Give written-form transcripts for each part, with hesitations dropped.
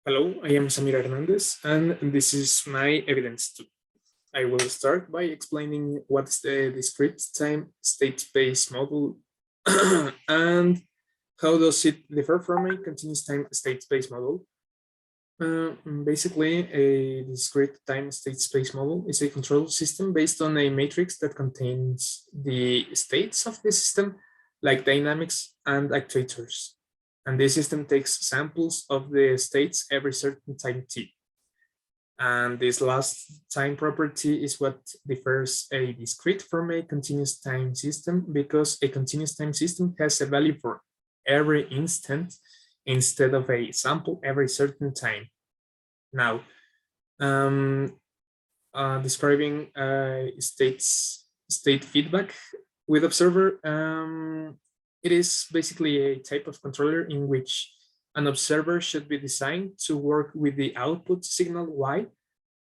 Hello, I am Samir Hernandez, and this is my evidence too. I will start by explaining what is the discrete time state space model and how does it differ from a continuous time state space model. Basically, a discrete time state space model is a control system based on a matrix that contains the states of the system, like dynamics and actuators. And this system takes samples of the states every certain time t. And this last time property is what differs a discrete from a continuous time system, because a continuous time system has a value for every instant instead of a sample every certain time. Now, describing state feedback with observer, it is basically a type of controller in which an observer should be designed to work with the output signal y,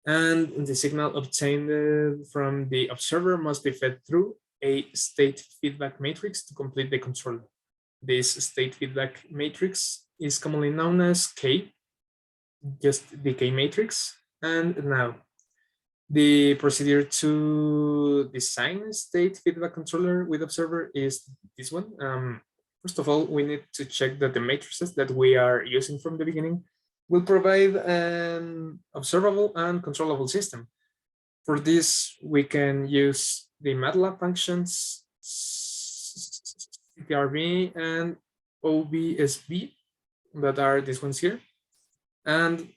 and the signal obtained from the observer must be fed through a state feedback matrix to complete the controller. This state feedback matrix is commonly known as K, just the K matrix. And now, the procedure to design a state feedback controller with observer is this one. First of all, we need to check that the matrices that we are using from the beginning will provide an observable and controllable system. For this, we can use the MATLAB functions CTRB and OBSB that are these ones here. And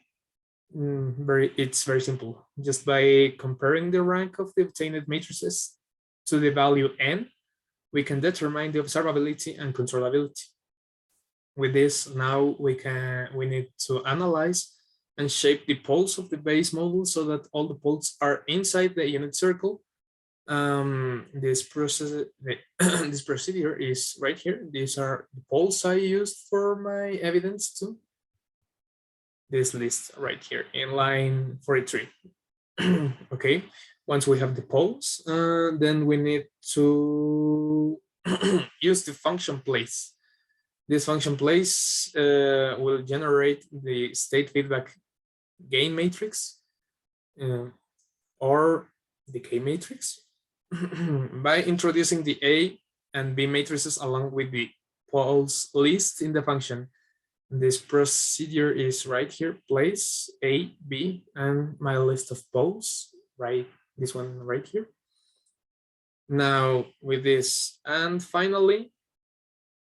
it's very simple. Just by comparing the rank of the obtained matrices to the value n, we can determine the observability and controllability. With this, now we need to analyze and shape the poles of the base model so that all the poles are inside the unit circle. This procedure is right here. These are the poles I used for my evidence too. This list right here in line 43. Okay, once we have the poles, then we need to use the function place. This function place will generate the state feedback gain matrix or the K matrix by introducing the A and B matrices along with the poles list in the function. This procedure is right here, place A, B, and my list of poles, right? This one right here. Now with this, and finally,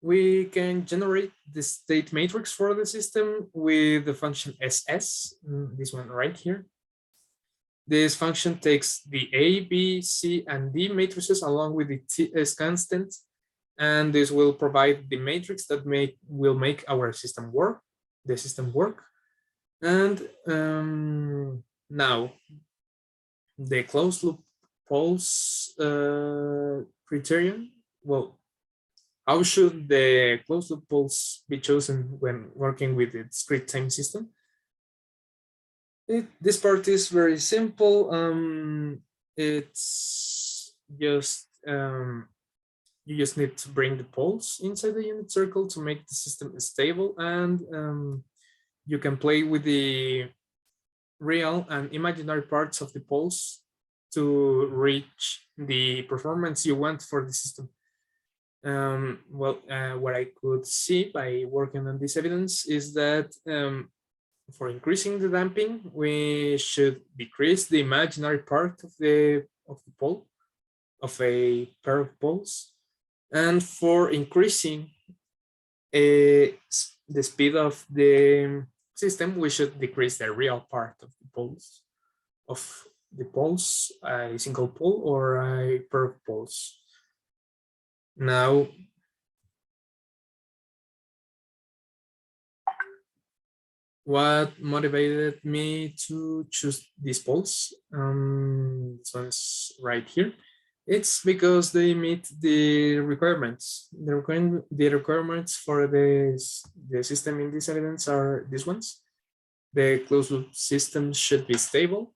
we can generate the state matrix for the system with the function SS, this one right here. This function takes the A, B, C, and D matrices along with the TS constant, and this will provide the matrix that will make our system work, the system work. And now the closed loop poles criterion. Well, how should the closed loop poles be chosen when working with the discrete time system? This part is very simple. It's just you just need to bring the poles inside the unit circle to make the system stable, and you can play with the real and imaginary parts of the poles to reach the performance you want for the system. What I could see by working on this evidence is that for increasing the damping, we should decrease the imaginary part of the pole, of a pair of poles. And for increasing the speed of the system, we should decrease the real part of the poles, a single pole or a pair of poles. Now, what motivated me to choose these poles? This one's right here. It's because they meet the requirements. The requirements for the system in this evidence are these ones. The closed loop system should be stable.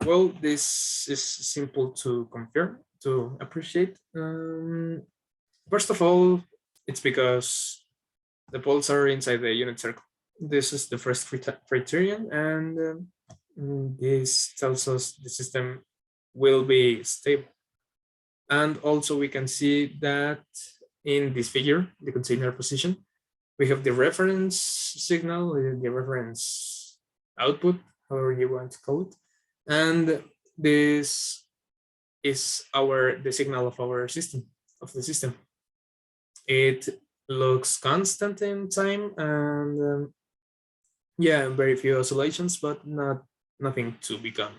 Well, this is simple to confirm, to appreciate. First of all, it's because the poles are inside the unit circle. This is the first criterion, and this tells us the system will be stable. And also we can see that in this figure, the container position, we have the reference signal, the reference output, however you want to call it. And this is the signal of our system, of the system. It looks constant in time, and yeah, very few oscillations, but nothing to become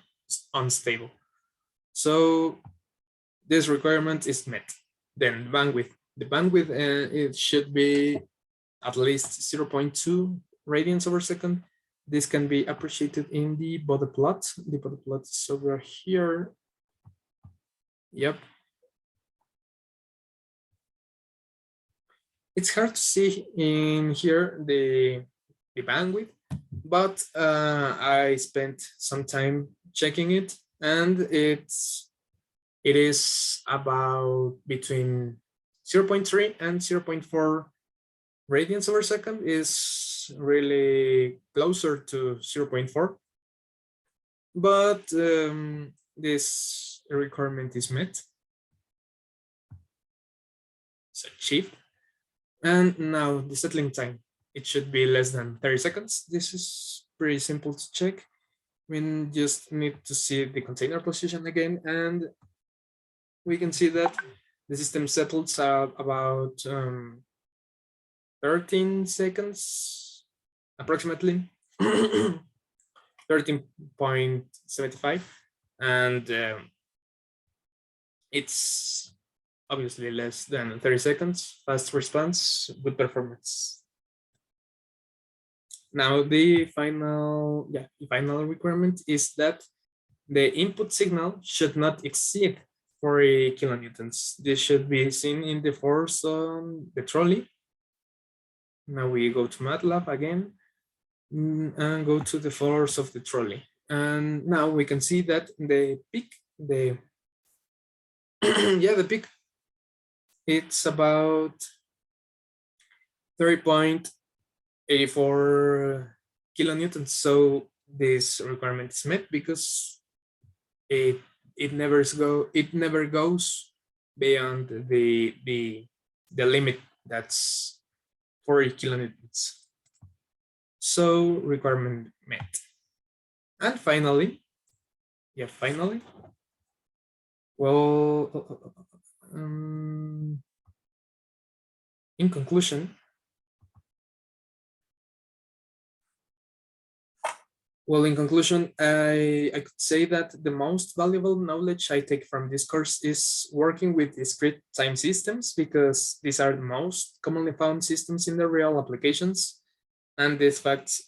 unstable. So this requirement is met. Then bandwidth. The bandwidth, it should be at least 0.2 radians over second. This can be appreciated in the Bode plot. The Bode plot is over here. Yep. It's hard to see in here the bandwidth, but I spent some time checking it, and it is about between 0.3 and 0.4 radians over second, is really closer to 0.4. But this requirement is met. It's achieved. And now the settling time, it should be less than 30 seconds. This is pretty simple to check. We just need to see the container position again, and we can see that the system settles about 13 seconds, approximately 13.75, and it's obviously less than 30 seconds, fast response, good performance. Now the final requirement is that the input signal should not exceed 40 kilonewtons. This should be seen in the force on the trolley. Now we go to MATLAB again and go to the force of the trolley. And now we can see that the peak, the peak, it's about 30.84 kilonewtons. So this requirement is met because it never goes beyond the limit, that's 40 kilonewtons. So requirement met. And finally, well, in conclusion, I could say that the most valuable knowledge I take from this course is working with discrete time systems, because these are the most commonly found systems in the real applications. And this fact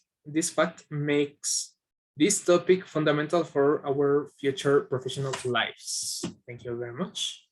makes this topic fundamental for our future professional lives. Thank you very much.